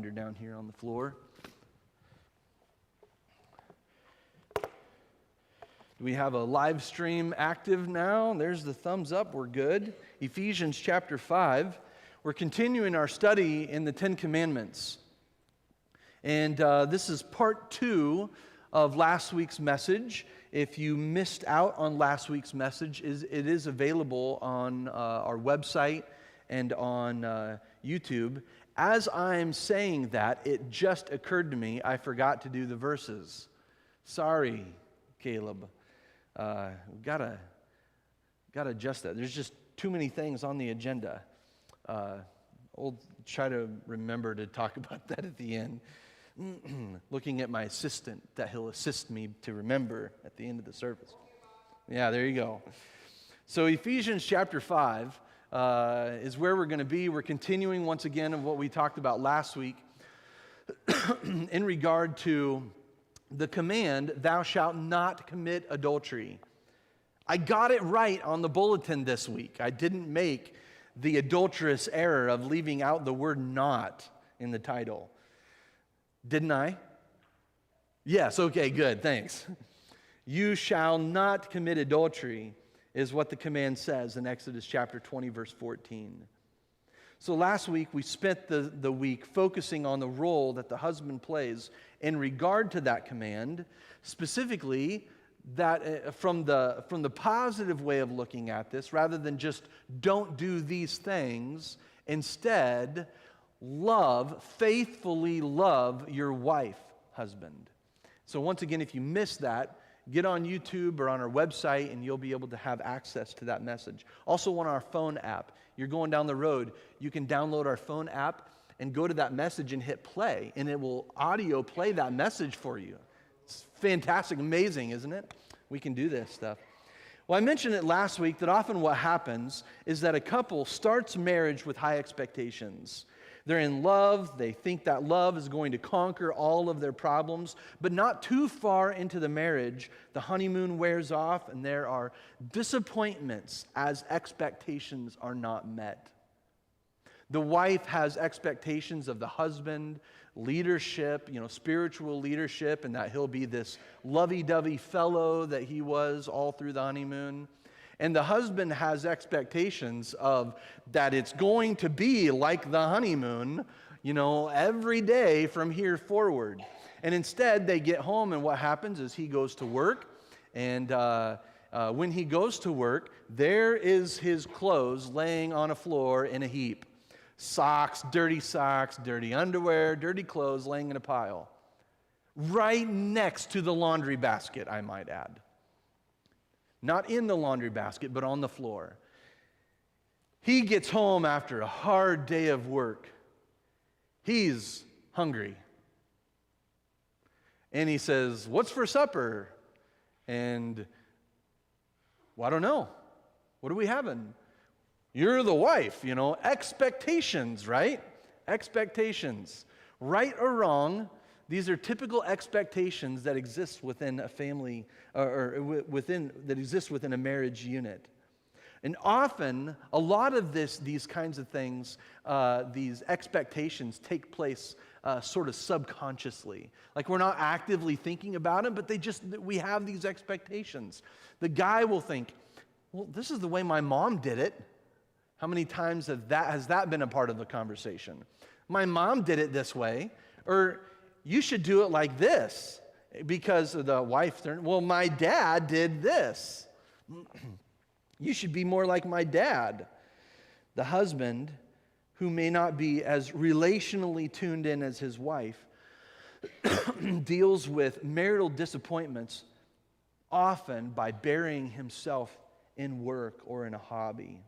Down here on the floor. Do we have a live stream active now? There's the thumbs up. We're good. Ephesians chapter 5. We're continuing our study in the Ten Commandments. And this is part 2 of last week's message. If you missed out on last week's message, it is available on our website and on YouTube. As I'm saying that, it just occurred to me I forgot to do the verses. Sorry, Caleb. Gotta adjust that. There's just too many things on the agenda. I'll try to remember to talk about that at the end. Looking at my assistant, that he'll assist me to remember at the end of the service. Yeah, there you go. So Ephesians chapter 5 is where we're going to be. We're continuing once again of what we talked about last week in regard to the command, thou shalt not commit adultery. I got it right on the bulletin this week. I didn't make the adulterous error of leaving out the word not in the title. Didn't I? Yes, okay, good, thanks. You shall not commit adultery is what the command says in Exodus chapter 20, verse 14. So last week we spent the week focusing on the role that the husband plays in regard to that command, specifically that from the positive way of looking at this, rather than just don't do these things, instead faithfully love your wife, husband. So once again, if you missed that, get on YouTube or on our website and you'll be able to have access to that message. Also on our phone app. You're going down the road, you can download our phone app and go to that message and hit play, and it will audio play that message for you. It's fantastic, amazing, isn't it? We can do this stuff. Well, I mentioned it last week that often what happens is that a couple starts marriage with high expectations. They're in love, they think that love is going to conquer all of their problems, but not too far into the marriage, the honeymoon wears off and there are disappointments as expectations are not met. The wife has expectations of the husband, leadership, spiritual leadership, and that he'll be this lovey-dovey fellow that he was all through the honeymoon. And the husband has expectations of that it's going to be like the honeymoon, every day from here forward. And instead, they get home, and what happens is he goes to work. And when he goes to work, there is his clothes laying on a floor in a heap. Socks, dirty underwear, dirty clothes laying in a pile. Right next to the laundry basket, I might add. Not in the laundry basket, but on the floor. He gets home after a hard day of work. He's hungry. And he says, "What's for supper?" And, "Well, I don't know. What are we having?" You're the wife, expectations, right? Expectations. Right or wrong, these are typical expectations that exist within a family that exist within a marriage unit. And often, a lot of these kinds of things, these expectations take place sort of subconsciously. Like we're not actively thinking about it, but we have these expectations. The guy will think, "Well, this is the way my mom did it." How many times has that been a part of the conversation? "My mom did it this way," or "You should do it like this," because of the wife. "Well, my dad did this. You should be more like my dad." The husband, who may not be as relationally tuned in as his wife, deals with marital disappointments often by burying himself in work or in a hobby.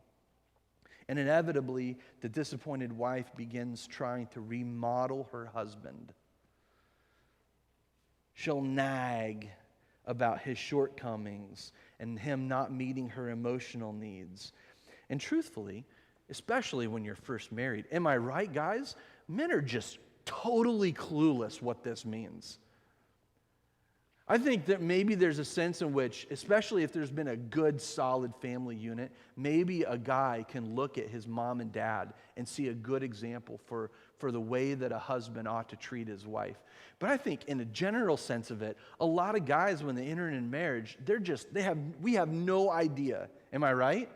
And inevitably, the disappointed wife begins trying to remodel her husband. She'll nag about his shortcomings and him not meeting her emotional needs. And truthfully, especially when you're first married, am I right, guys? Men are just totally clueless what this means. I think that maybe there's a sense in which, especially if there's been a good, solid family unit, maybe a guy can look at his mom and dad and see a good example for for the way that a husband ought to treat his wife. But I think in a general sense of it, a lot of guys, when they enter in marriage, we have no idea. Am I right?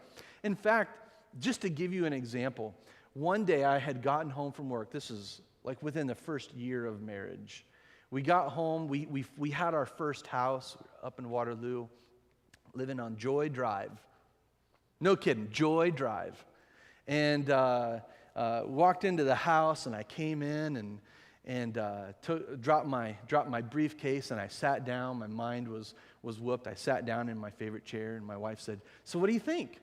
In fact, just to give you an example, one day I had gotten home from work. This is like within the first year of marriage. We got home, we had our first house up in Waterloo, living on Joy Drive. No kidding, Joy Drive. And walked into the house, and I came in and dropped my briefcase, and I sat down. My mind was whooped. I sat down in my favorite chair, and my wife said, "So what do you think?"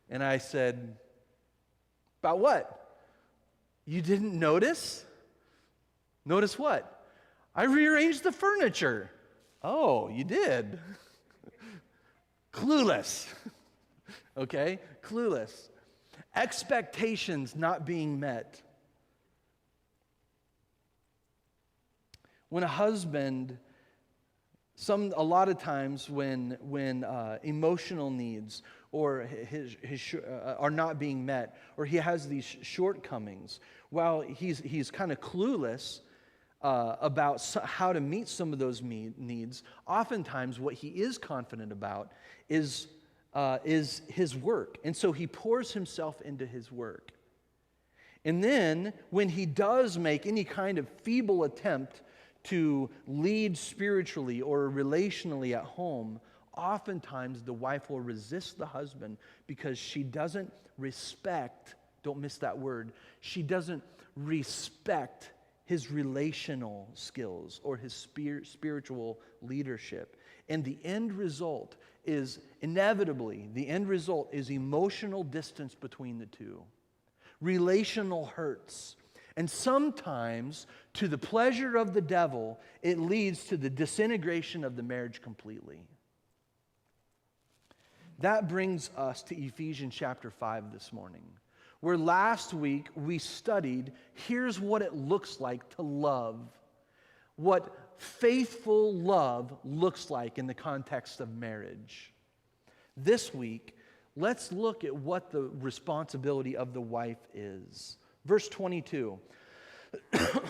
And I said, "About what? You didn't notice?" "Notice what?" "I rearranged the furniture." "Oh, you did." Clueless. Okay? Clueless. Expectations not being met. When a husband, a lot of times when emotional needs or his are not being met, or he has these shortcomings, while he's kind of clueless about how to meet some of those needs, oftentimes what he is confident about is his work. And so he pours himself into his work. And then when he does make any kind of feeble attempt to lead spiritually or relationally at home, oftentimes the wife will resist the husband because she doesn't respect, don't miss that word, she doesn't respect his relational skills or his spiritual leadership. And the end result is emotional distance between the two, relational hurts. And sometimes, to the pleasure of the devil, it leads to the disintegration of the marriage completely. That brings us to Ephesians chapter 5 this morning, where last week we studied, here's what it looks like to love, what faithful love looks like in the context of marriage. This week, let's look at what the responsibility of the wife is. Verse 22,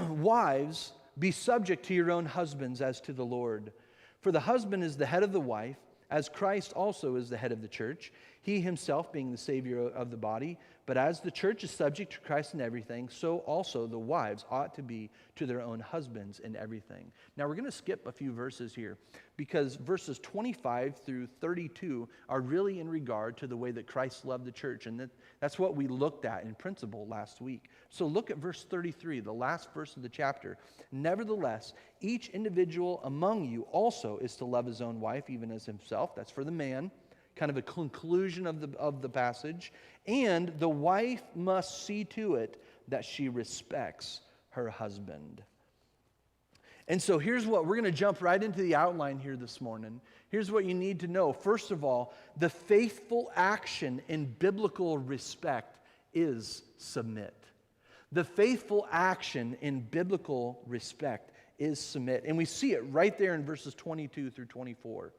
"Wives, be subject to your own husbands as to the Lord. For the husband is the head of the wife, as Christ also is the head of the church, he himself being the Savior of the body. But as the church is subject to Christ in everything, so also the wives ought to be to their own husbands in everything." Now we're going to skip a few verses here because verses 25 through 32 are really in regard to the way that Christ loved the church. And that's what we looked at in principle last week. So look at verse 33, the last verse of the chapter. "Nevertheless, each individual among you also is to love his own wife, even as himself." That's for the man. Kind of a conclusion of the passage. "And the wife must see to it that she respects her husband." And so here's what, we're going to jump right into the outline here this morning. Here's what you need to know. First of all, the faithful action in biblical respect is submit. The faithful action in biblical respect is submit. And we see it right there in verses 22 through 24.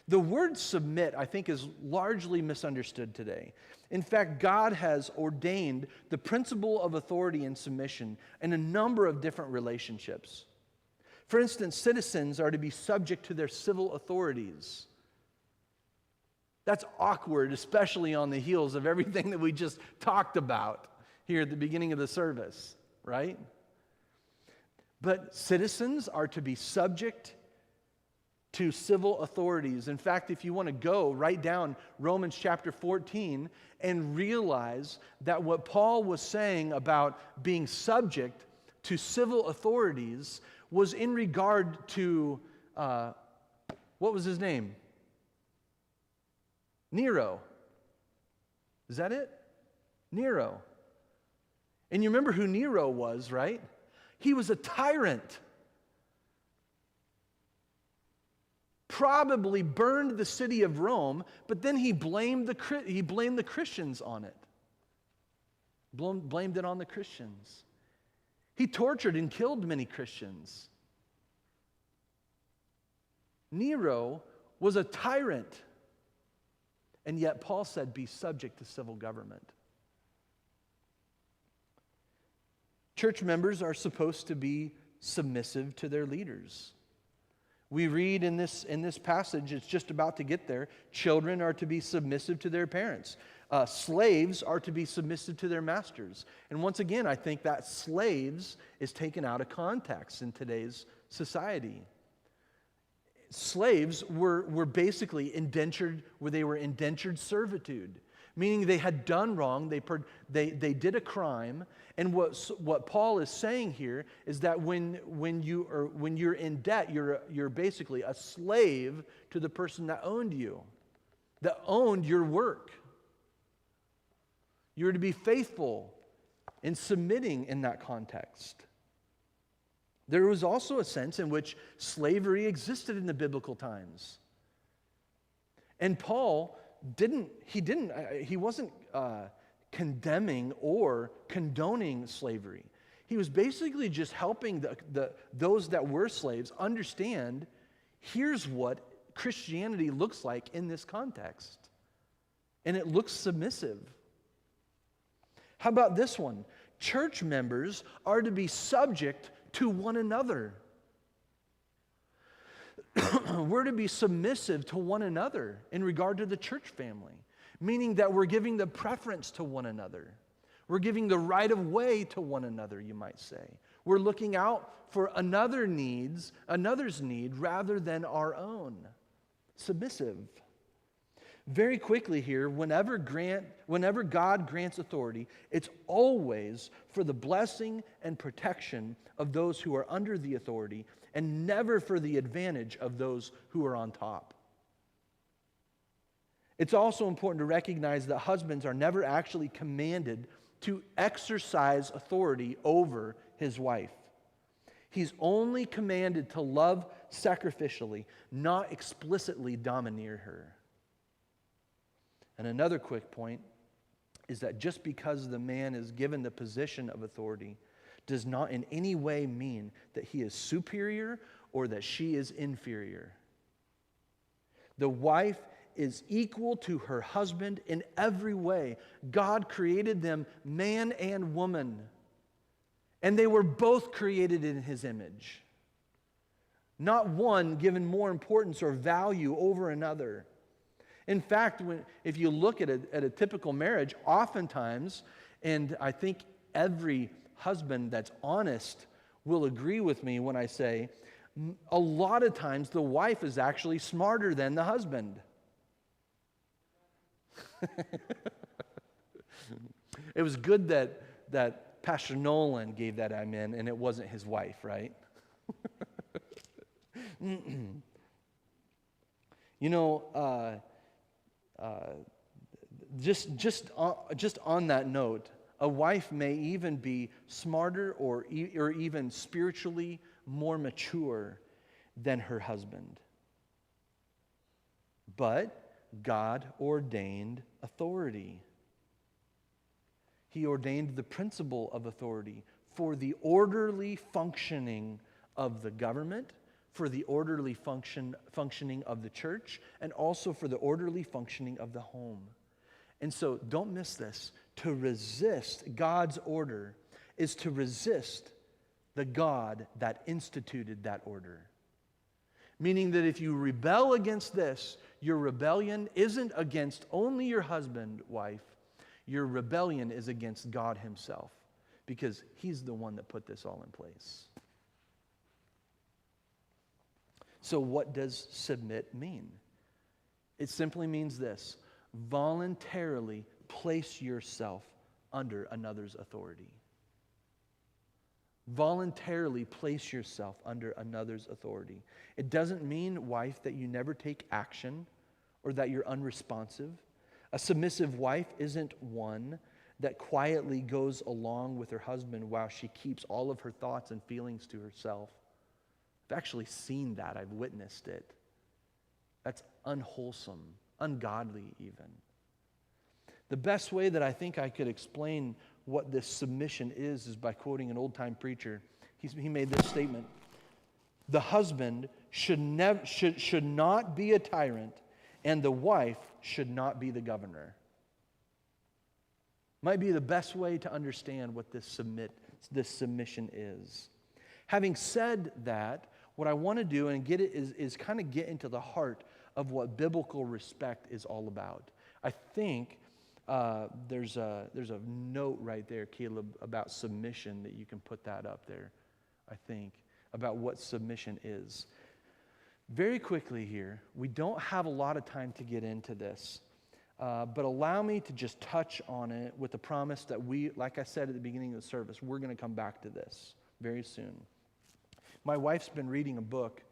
The word submit, I think, is largely misunderstood today. In fact, God has ordained the principle of authority and submission in a number of different relationships. For instance, citizens are to be subject to their civil authorities. That's awkward, especially on the heels of everything that we just talked about here at the beginning of the service, right? But citizens are to be subject to civil authorities. In fact, if you want to go, write down Romans chapter 14 and realize that what Paul was saying about being subject to civil authorities was in regard to, what was his name? Nero. Is that it? Nero. And you remember who Nero was, right? He was a tyrant. Probably burned the city of Rome, but then he blamed the Christians on it. Blamed it on the Christians. He tortured and killed many Christians. Nero was a tyrant, and yet Paul said, be subject to civil government. Church members are supposed to be submissive to their leaders. We read in this passage, it's just about to get there, children are to be submissive to their parents. Slaves are to be submissive to their masters. And once again, I think that slaves is taken out of context in today's society. Slaves were basically indentured, where they were indentured servitude, meaning they had done wrong, they did a crime. And what Paul is saying here is that when you're in debt, you're basically a slave to the person that owned you, that owned your work. You're to be faithful in submitting in that context. There was also a sense in which slavery existed in the biblical times. And Paul he wasn't condemning or condoning slavery. He was basically just helping those that were slaves understand, here's what Christianity looks like in this context. And it looks submissive. How about this one? Church members are to be subject to one another. We're to be submissive to one another in regard to the church family, meaning that we're giving the preference to one another. We're giving the right of way to one another, you might say. We're looking out for another's need rather than our own. Submissive. Very quickly here, whenever God grants authority, it's always for the blessing and protection of those who are under the authority, and never for the advantage of those who are on top. It's also important to recognize that husbands are never actually commanded to exercise authority over his wife. He's only commanded to love sacrificially, not explicitly domineer her. And another quick point is that just because the man is given the position of authority does not in any way mean that he is superior or that she is inferior. The wife is equal to her husband in every way. God created them man and woman, and they were both created in his image. Not one given more importance or value over another. In fact, if you look at a typical marriage, oftentimes, and I think every husband that's honest will agree with me when I say, a lot of times the wife is actually smarter than the husband. It was good that Pastor Nolan gave that amen and it wasn't his wife, right? You know, just on that note, a wife may even be smarter or even spiritually more mature than her husband. But God ordained authority. He ordained the principle of authority for the orderly functioning of the government, for the orderly functioning of the church, and also for the orderly functioning of the home. And so don't miss this. To resist God's order is to resist the God that instituted that order. Meaning that if you rebel against this, your rebellion isn't against only your husband, wife. Your rebellion is against God himself, because he's the one that put this all in place. So what does submit mean? It simply means this: voluntarily place yourself under another's authority. Voluntarily place yourself under another's authority. It doesn't mean, wife, that you never take action or that you're unresponsive. A submissive wife isn't one that quietly goes along with her husband while she keeps all of her thoughts and feelings to herself. I've actually seen that. I've witnessed it. That's unwholesome, ungodly even. The best way that I think I could explain what this submission is by quoting an old-time preacher. He made this statement: the husband should not be a tyrant, and the wife should not be the governor. Might be the best way to understand what this this submission is. Having said that, what I want to do and get it is kind of get into the heart of what biblical respect is all about. I think there's a note right there, Caleb, about submission that you can put that up there, I think, about what submission is. Very quickly here, we don't have a lot of time to get into this, but allow me to just touch on it with the promise that we, like I said at the beginning of the service, we're going to come back to this very soon. My wife's been reading a book.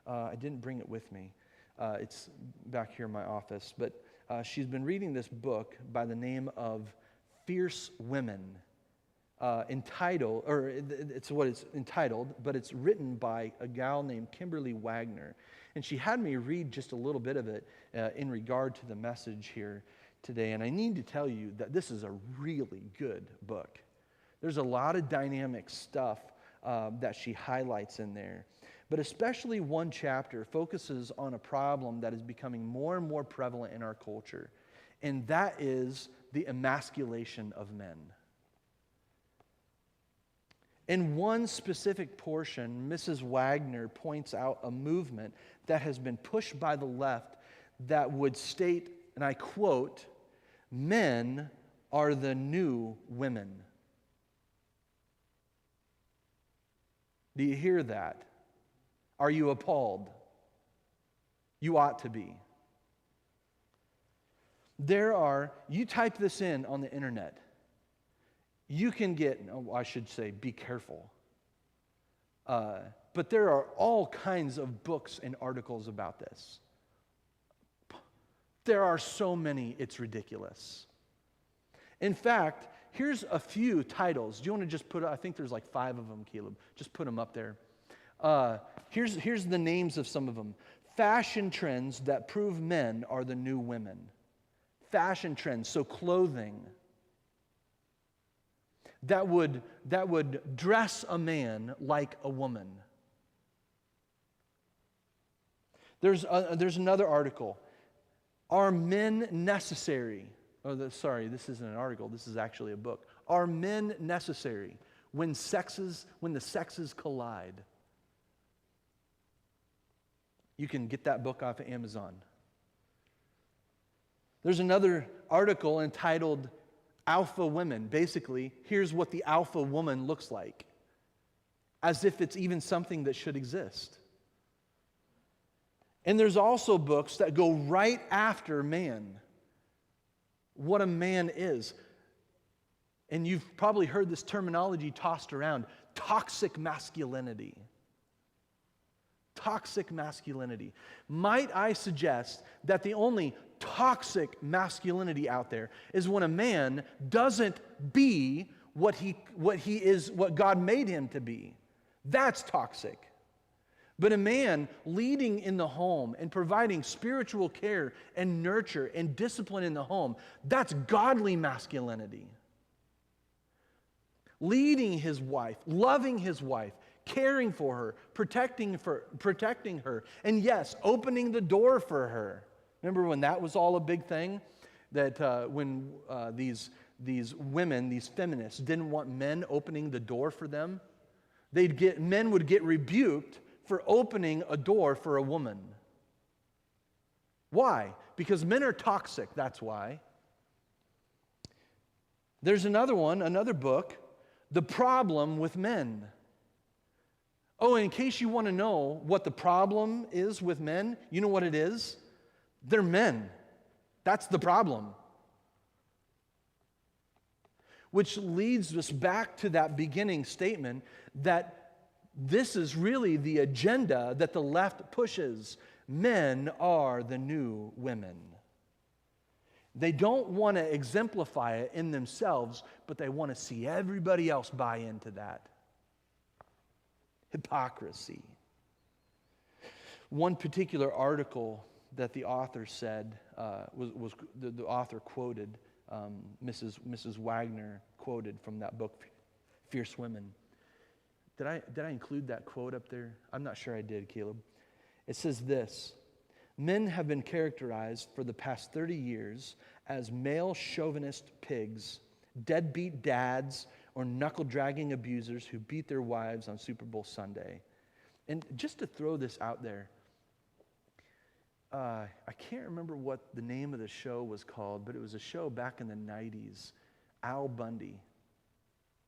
I didn't bring it with me. It's back here in my office, but she's been reading this book by the name of Fierce Women, entitled, or it's what it's entitled, but it's written by a gal named Kimberly Wagner. And she had me read just a little bit of it in regard to the message here today. And I need to tell you that this is a really good book. There's a lot of dynamic stuff that she highlights in there. But especially one chapter focuses on a problem that is becoming more and more prevalent in our culture, and that is the emasculation of men. In one specific portion, Mrs. Wagner points out a movement that has been pushed by the left that would state, and I quote, "Men are the new women." Do you hear that? Are you appalled? You ought to be. You type this in on the internet, you can get, I should say, be careful. But there are all kinds of books and articles about this. There are so many, it's ridiculous. In fact, here's a few titles. Do you want to just I think there's like 5 of them, Caleb. Just put them up there. Here's the names of some of them. Fashion trends that prove men are the new women. Fashion trends, so clothing that would dress a man like a woman. There's another article. Are men necessary? Sorry, this isn't an article. This is actually a book. Are men necessary when the sexes collide? You can get that book off of Amazon. There's another article entitled Alpha Women. Basically, here's what the alpha woman looks like, as if it's even something that should exist. And there's also books that go right after man, what a man is. And you've probably heard this terminology tossed around, toxic masculinity. Toxic masculinity. Might I suggest that the only toxic masculinity out there is when a man doesn't be what he is, what God made him to be. That's toxic. But a man leading in the home and providing spiritual care and nurture and discipline in the home, that's godly masculinity. Leading his wife, loving his wife, caring for her, protecting her, and yes, opening the door for her. Remember when that was all a big thing? That when these women, these feminists, didn't want men opening the door for them, men would get rebuked for opening a door for a woman. Why? Because men are toxic, that's why. There's another book, The Problem with Men. Oh, in case you want to know what the problem is with men, you know what it is? They're men. That's the problem. Which leads us back to that beginning statement that this is really the agenda that the left pushes. Men are the new women. They don't want to exemplify it in themselves, but they want to see everybody else buy into that. Hypocrisy. One particular article that the author said, was the author quoted, Mrs. Wagner quoted from that book, Fierce Women. Did I include that quote up there? I'm not sure I did, Caleb. It says this: men have been characterized for the past 30 years as male chauvinist pigs, deadbeat dads, or knuckle-dragging abusers who beat their wives on Super Bowl Sunday. And just to throw this out there, I can't remember what the name of the show was called, but it was a show back in the 90s, Al Bundy.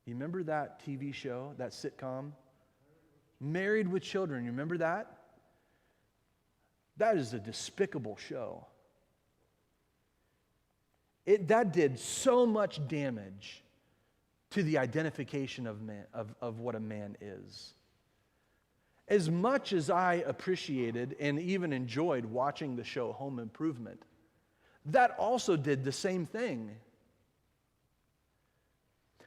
You remember that TV show, that sitcom? Married with Children, you remember that? That is a despicable show. That did so much damage to the identification of what a man is. As much as I appreciated and even enjoyed watching the show Home Improvement, that also did the same thing.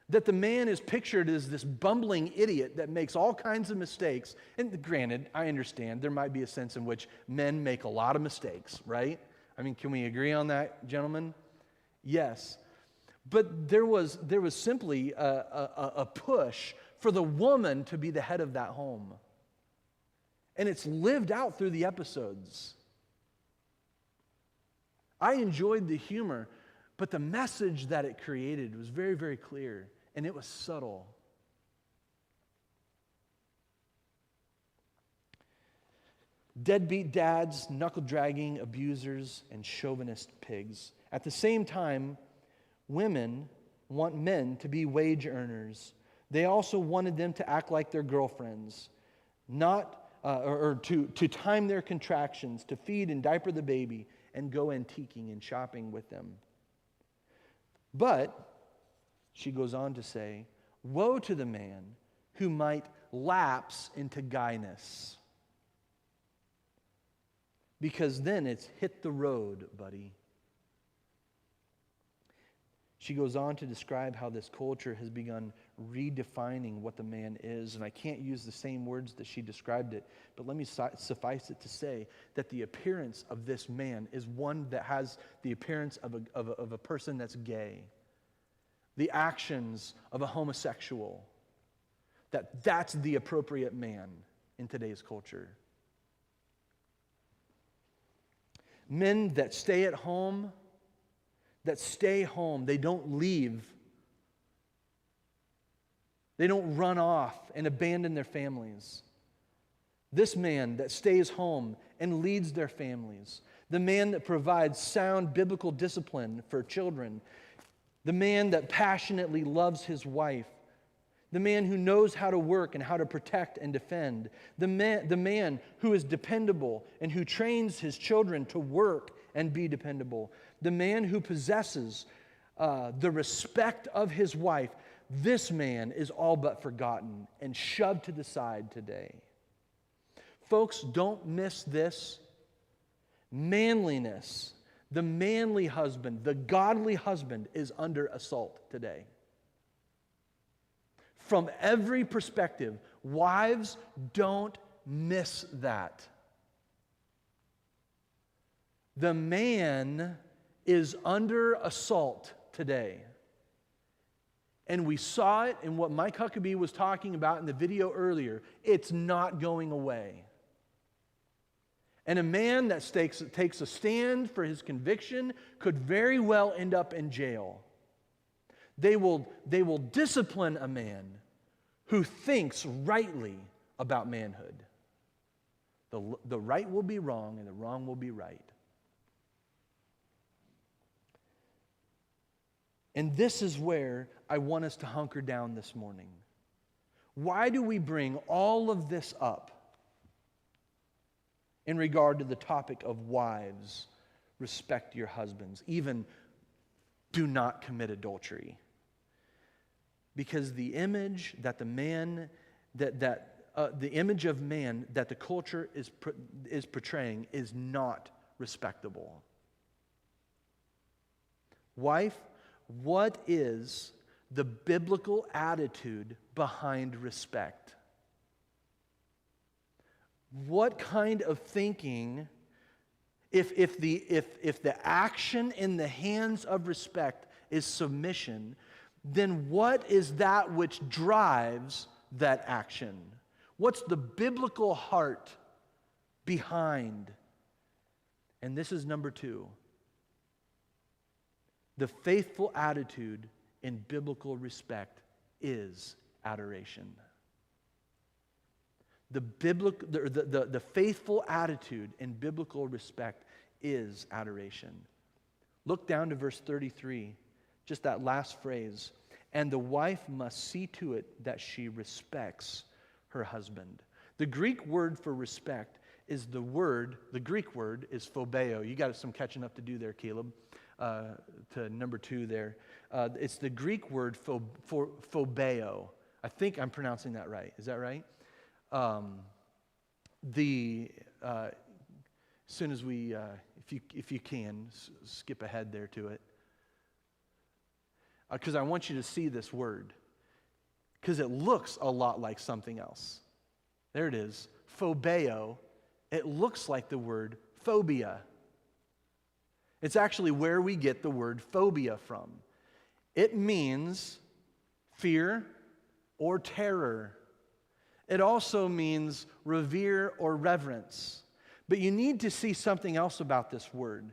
That the man is pictured as this bumbling idiot that makes all kinds of mistakes. And granted, I understand there might be a sense in which men make a lot of mistakes, right? I mean, can we agree on that, gentlemen? Yes. But there was simply a push for the woman to be the head of that home. And it's lived out through the episodes. I enjoyed the humor, but the message that it created was very, very clear, and it was subtle. Deadbeat dads, knuckle-dragging abusers, and chauvinist pigs. At the same time, women want men to be wage earners. They also wanted them to act like their girlfriends, to time their contractions, to feed and diaper the baby, and go antiquing and shopping with them. But, she goes on to say, woe to the man who might lapse into guyness. Because then it's hit the road, buddy. She goes on to describe how this culture has begun redefining what the man is. And I can't use the same words that she described it, but let me suffice it to say that the appearance of this man is one that has the appearance of a person that's gay. The actions of a homosexual. That's the appropriate man in today's culture. Men that stay at home, they don't leave. They don't run off and abandon their families. This man that stays home and leads their families, the man that provides sound biblical discipline for children, the man that passionately loves his wife, the man who knows how to work and how to protect and defend, the man who is dependable and who trains his children to work and be dependable, the man who possesses the respect of his wife. This man is all but forgotten and shoved to the side today. Folks, don't miss this. Manliness, the manly husband, the godly husband is under assault today. From every perspective, wives, don't miss that. The man is under assault today. And we saw it in what Mike Huckabee was talking about in the video earlier. It's not going away. And a man that takes a stand for his conviction could very well end up in jail. They will discipline a man who thinks rightly about manhood. The right will be wrong and the wrong will be right. And this is where I want us to hunker down this morning. Why do we bring all of this up in regard to the topic of wives? Respect your husbands. Even do not commit adultery. Because the image that the man, the image of man that the culture is portraying is not respectable. Wife, what is the biblical attitude behind respect? What kind of thinking, if the action in the hands of respect is submission, then what is that which drives that action? What's the biblical heart behind? And this is number 2. The faithful attitude in biblical respect is adoration. The faithful attitude in biblical respect is adoration. Look down to verse 33, just that last phrase. And the wife must see to it that she respects her husband. The Greek word for respect is the Greek word is phobeo. You got some catching up to do there, Caleb, to number 2 there. It's the Greek word phobeo. I think I'm pronouncing that right. Is that right? As soon as we, if you can, skip ahead there to it. Because I want you to see this word. Because it looks a lot like something else. There it is, phobeo. It looks like the word phobia. It's actually where we get the word phobia from. It means fear or terror. It also means revere or reverence. But you need to see something else about this word.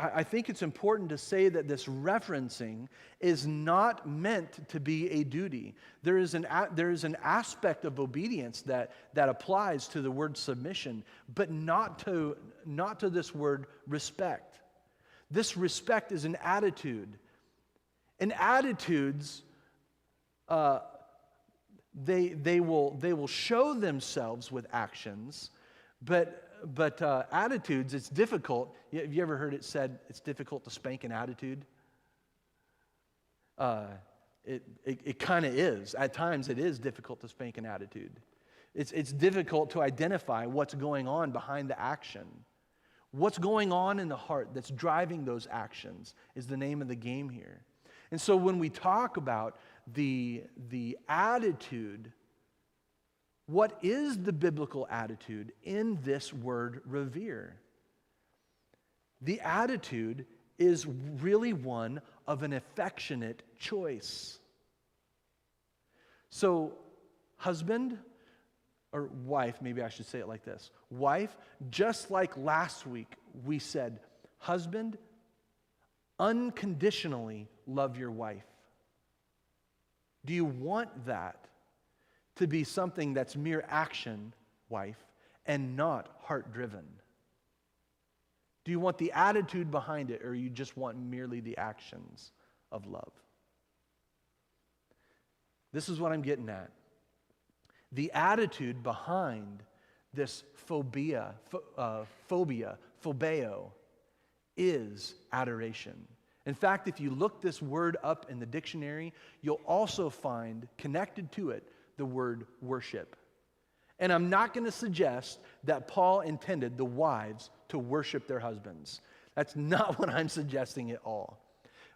I think it's important to say that this referencing is not meant to be a duty. There is an aspect of obedience that applies to the word submission, but not to this word respect. This respect is an attitude. And attitudes, they will show themselves with actions, but attitudes, it's difficult. Have you ever heard it said it's difficult to spank an attitude? It kind of is. At times it is difficult to spank an attitude. It's difficult to identify what's going on behind the action. What's going on in the heart that's driving those actions is the name of the game here. And so when we talk about the attitude, what is the biblical attitude in this word revere? The attitude is really one of an affectionate choice. So, husband, or wife, maybe I should say it like this. Wife, just like last week we said, husband, unconditionally love your wife. Do you want that to be something that's mere action, wife, and not heart-driven? Do you want the attitude behind it, or you just want merely the actions of love? This is what I'm getting at. The attitude behind this phobia, phobeo, is adoration. In fact, if you look this word up in the dictionary, you'll also find connected to it the word worship. And I'm not going to suggest that Paul intended the wives to worship their husbands. That's not what I'm suggesting at all.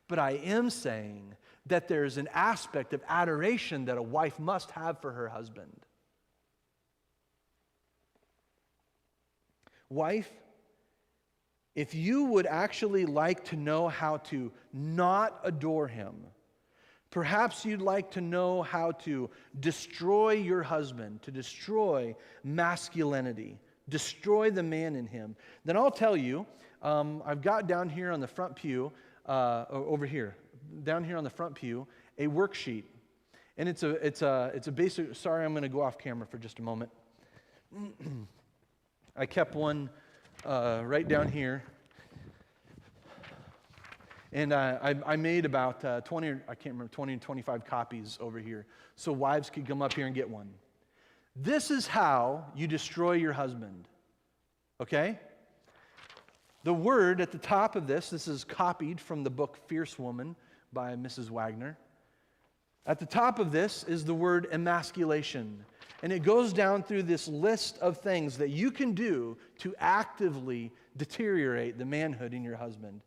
But I am saying that there's an aspect of adoration that a wife must have for her husband. Wife, if you would actually like to know how to not adore him, perhaps you'd like to know how to destroy your husband, to destroy masculinity, destroy the man in him, then I'll tell you, I've got down here on the front pew, over here, down here on the front pew, a worksheet. And it's a basic, sorry, I'm going to go off camera for just a moment. I kept one right down here. And I made about 20, I can't remember, 20 and 25 copies over here, so wives could come up here and get one. This is how you destroy your husband, okay? The word at the top of this is copied from the book Fierce Woman by Mrs. Wagner. At the top of this is the word emasculation. And it goes down through this list of things that you can do to actively deteriorate the manhood in your husband.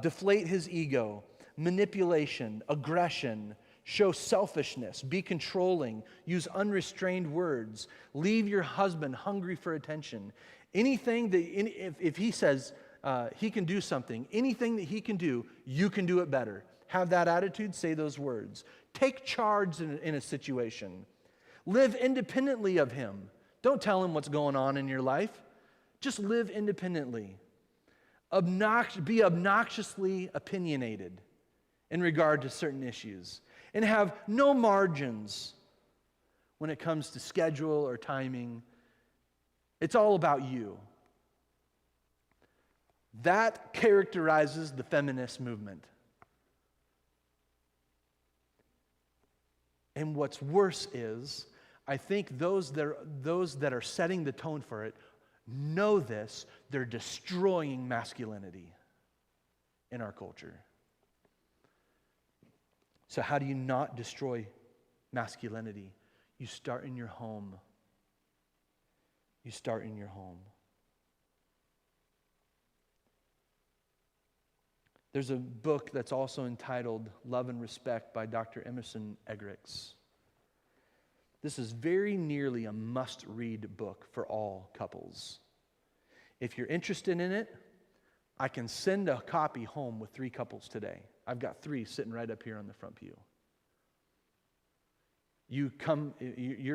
Deflate his ego, manipulation, aggression, show selfishness, be controlling, use unrestrained words, leave your husband hungry for attention. Anything that, if he says he can do something, anything that he can do, you can do it better. Have that attitude, say those words. Take charge in a situation. Live independently of him. Don't tell him what's going on in your life. Just live independently. Be obnoxiously opinionated in regard to certain issues. and have no margins when it comes to schedule or timing. It's all about you. That characterizes the feminist movement. And what's worse is, I think those that are setting the tone for it know this. They're destroying masculinity in our culture. So how do you not destroy masculinity? You start in your home. You start in your home. There's a book that's also entitled Love and Respect by Dr. Emerson Eggerichs. This is very nearly a must-read book for all couples. If you're interested in it, I can send a copy home with 3 couples today. I've got 3 sitting right up here on the front pew. You're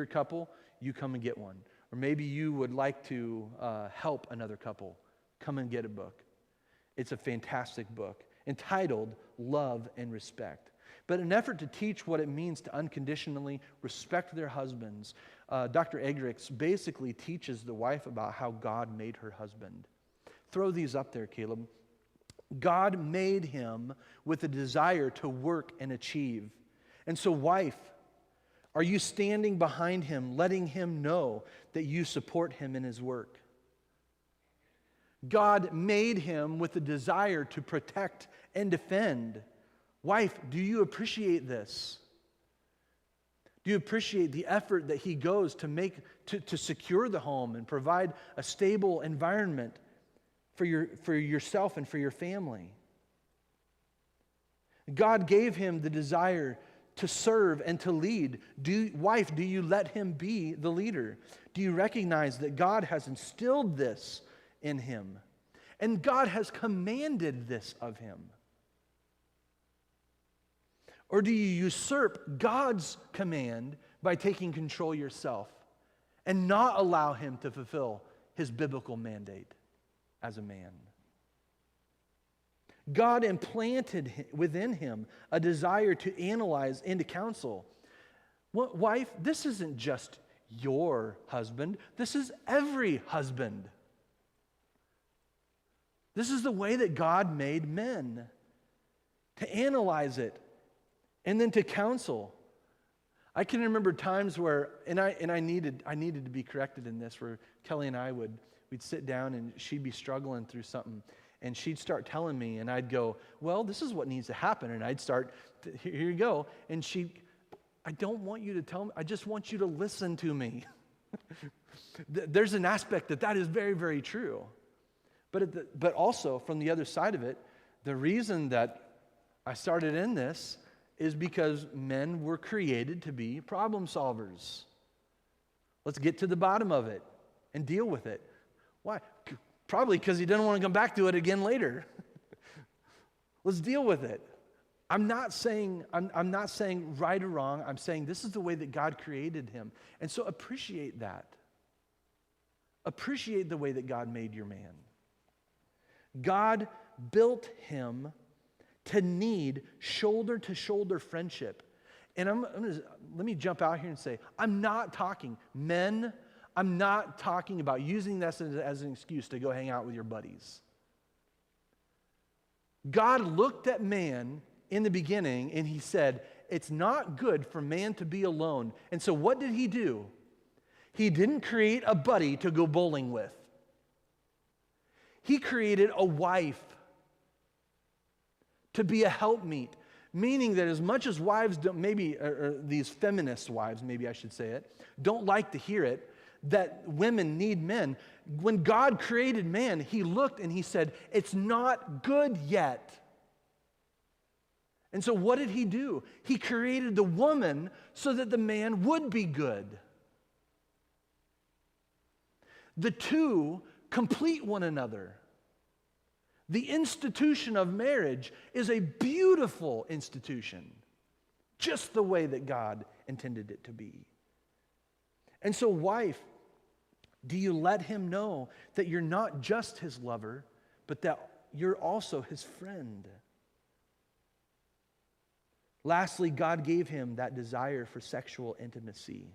a couple, you come and get one. Or maybe you would like to help another couple. Come and get a book. It's a fantastic book entitled Love and Respect. But in an effort to teach what it means to unconditionally respect their husbands, Dr. Eggerichs basically teaches the wife about how God made her husband. Throw these up there, Caleb. God made him with a desire to work and achieve. And so, wife, are you standing behind him, letting him know that you support him in his work? God made him with a desire to protect and defend. Wife, do you appreciate this? Do you appreciate the effort that he goes to secure the home and provide a stable environment for yourself and for your family? God gave him the desire to serve and to lead. Wife, do you let him be the leader? Do you recognize that God has instilled this in him? And God has commanded this of him? Or do you usurp God's command by taking control yourself and not allow him to fulfill his biblical mandate as a man? God implanted within him a desire to analyze and to counsel. Wife, this isn't just your husband. This is every husband. This is the way that God made men, to analyze it and then to counsel. I can remember times where, and I needed to be corrected in this, where Kelly and I we'd sit down and she'd be struggling through something, and she'd start telling me, and I'd go, well, this is what needs to happen, and I'd start, here you go, and I don't want you to tell me, I just want you to listen to me. There's an aspect that is very, very true. But also, from the other side of it, the reason that I started in this is because men were created to be problem solvers. Let's get to the bottom of it and deal with it. Why? Probably because he didn't want to come back to it again later. Let's deal with it. I'm not saying right or wrong. I'm saying this is the way that God created him. And so appreciate that. Appreciate the way that God made your man. God built him to need shoulder-to-shoulder friendship. And let me jump out here and say, I'm not talking about using this as an excuse to go hang out with your buddies. God looked at man in the beginning and he said, it's not good for man to be alone. And so what did he do? He didn't create a buddy to go bowling with. He created a wife to be a helpmeet, meaning that as much as wives don't, maybe, or these feminist wives, maybe I should say it, don't like to hear it, that women need men. When God created man, he looked and he said, it's not good yet. And so what did he do? He created the woman so that the man would be good. The two complete one another. The institution of marriage is a beautiful institution, just the way that God intended it to be. And so, wife, do you let him know that you're not just his lover, but that you're also his friend? Lastly, God gave him that desire for sexual intimacy.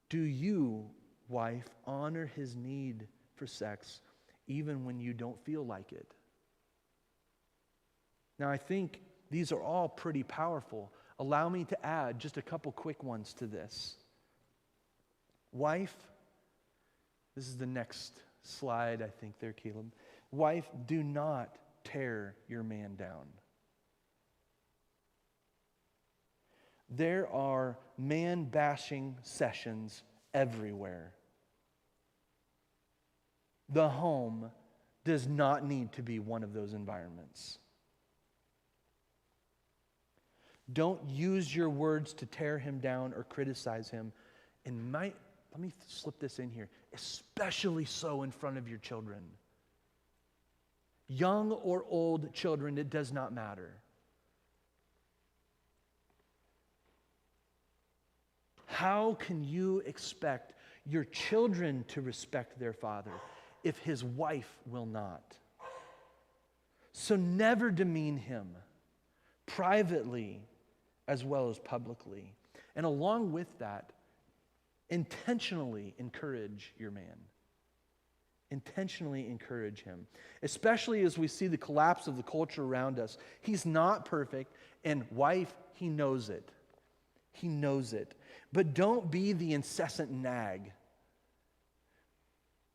Do you, wife, honor his need for sex even when you don't feel like it? Now, I think these are all pretty powerful. Allow me to add just a couple quick ones to this. Wife, this is the next slide, I think there, Caleb. Wife, do not tear your man down. There are man-bashing sessions everywhere. The home does not need to be one of those environments. Don't use your words to tear him down or criticize him. And let me slip this in here, especially so in front of your children. Young or old children, it does not matter. How can you expect your children to respect their father if his wife will not? So never demean him, privately as well as publicly. And along with that, intentionally encourage your man. Intentionally encourage him. Especially as we see the collapse of the culture around us. He's not perfect, and wife, he knows it. He knows it. But don't be the incessant nag.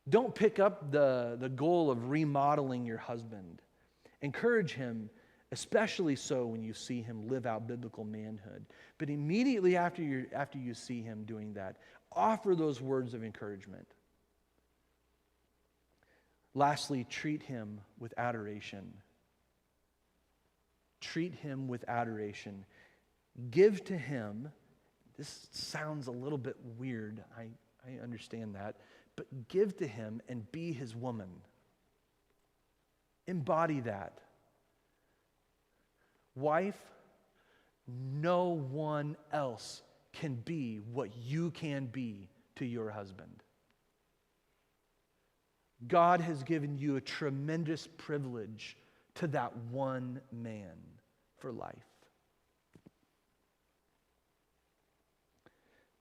Don't pick up the goal of remodeling your husband. Encourage him, especially so when you see him live out biblical manhood. But immediately after you see him doing that, offer those words of encouragement. Lastly, treat him with adoration. Treat him with adoration. Give to him, this sounds a little bit weird, I understand that, but give to him and be his woman. Embody that. Wife, no one else can be what you can be to your husband. God has given you a tremendous privilege to that one man for life.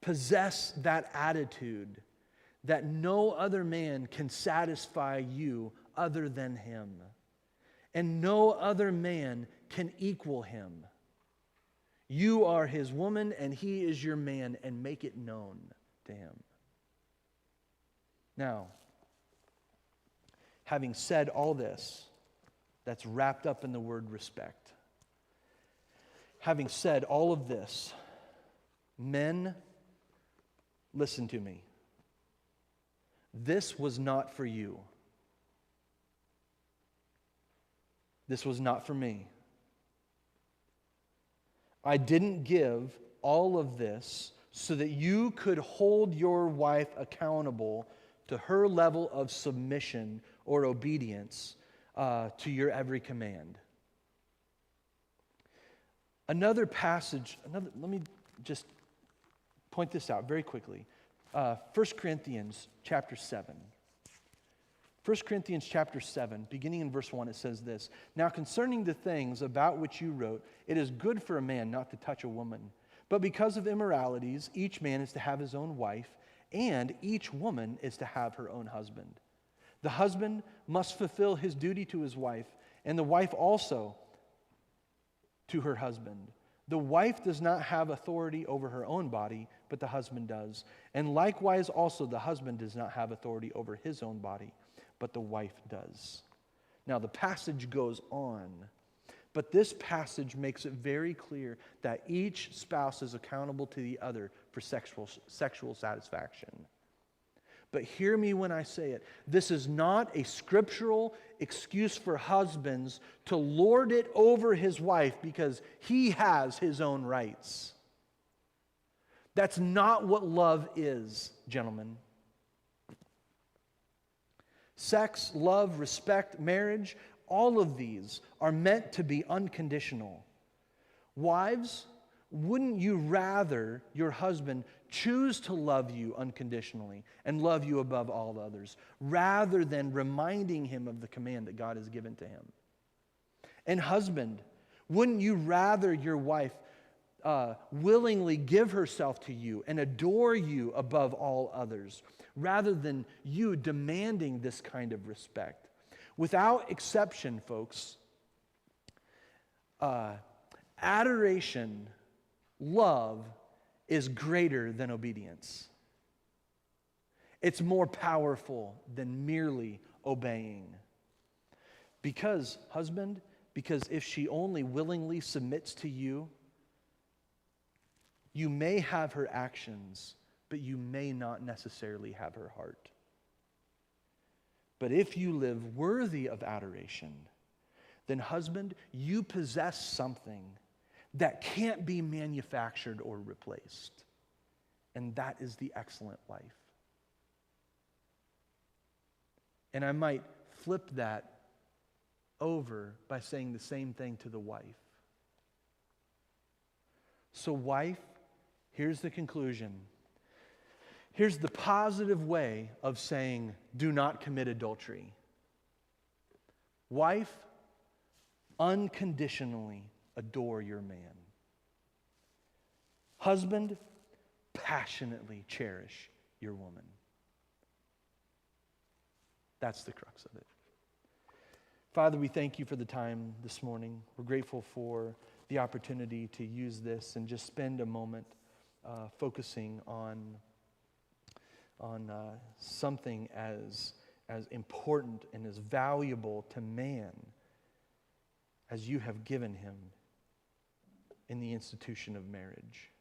Possess that attitude that no other man can satisfy you other than him. And no other man can equal him. You are his woman and he is your man, and make it known to him. Now, having said all this, that's wrapped up in the word respect. Having said all of this, men, listen to me. This was not for you. This was not for me. I didn't give all of this so that you could hold your wife accountable to her level of submission or obedience to your every command. Another passage, let me just point this out very quickly. 1 Corinthians chapter 7. 1 Corinthians chapter 7, beginning in verse 1, it says this: Now concerning the things about which you wrote, it is good for a man not to touch a woman. But because of immoralities, each man is to have his own wife, and each woman is to have her own husband. The husband must fulfill his duty to his wife, and the wife also to her husband. The wife does not have authority over her own body, but the husband does. And likewise also the husband does not have authority over his own body, but the wife does. Now the passage goes on, but this passage makes it very clear that each spouse is accountable to the other for sexual satisfaction. But hear me when I say it. This is not a scriptural excuse for husbands to lord it over his wife because he has his own rights. That's not what love is, gentlemen. Sex, love, respect, marriage, all of these are meant to be unconditional. Wives, wouldn't you rather your husband choose to love you unconditionally and love you above all others, rather than reminding him of the command that God has given to him? And husband, Wouldn't you rather your wife willingly give herself to you and adore you above all others, rather than you demanding this kind of respect? Without exception, folks, adoration, love, is greater than obedience. It's more powerful than merely obeying. Because, husband, because if she only willingly submits to you, you may have her actions, but you may not necessarily have her heart. But if you live worthy of adoration, then husband, you possess something that can't be manufactured or replaced. And that is the excellent wife. And I might flip that over by saying the same thing to the wife. So wife, here's the conclusion. Here's the positive way of saying, do not commit adultery. Wife, unconditionally adore your man. Husband, passionately cherish your woman. That's the crux of it. Father, we thank you for the time this morning. We're grateful for the opportunity to use this and just spend a moment focusing on something as important and as valuable to man as you have given him in the institution of marriage.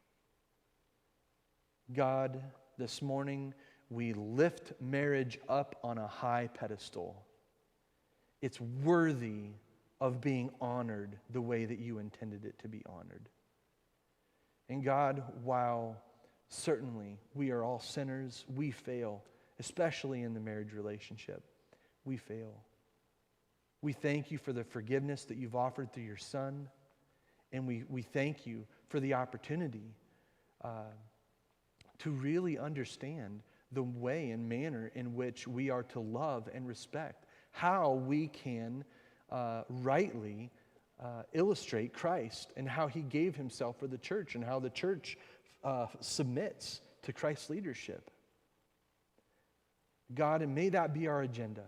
God, this morning, we lift marriage up on a high pedestal. It's worthy of being honored the way that you intended it to be honored. And God, while certainly we are all sinners, we fail, especially in the marriage relationship. We fail. We thank you for the forgiveness that you've offered through your Son, and we thank you for the opportunity to really understand the way and manner in which we are to love and respect, how we can rightly illustrate Christ and how he gave himself for the church and how the church submits to Christ's leadership. God, and may that be our agenda.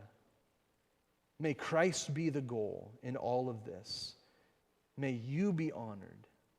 May Christ be the goal in all of this. May you be honored.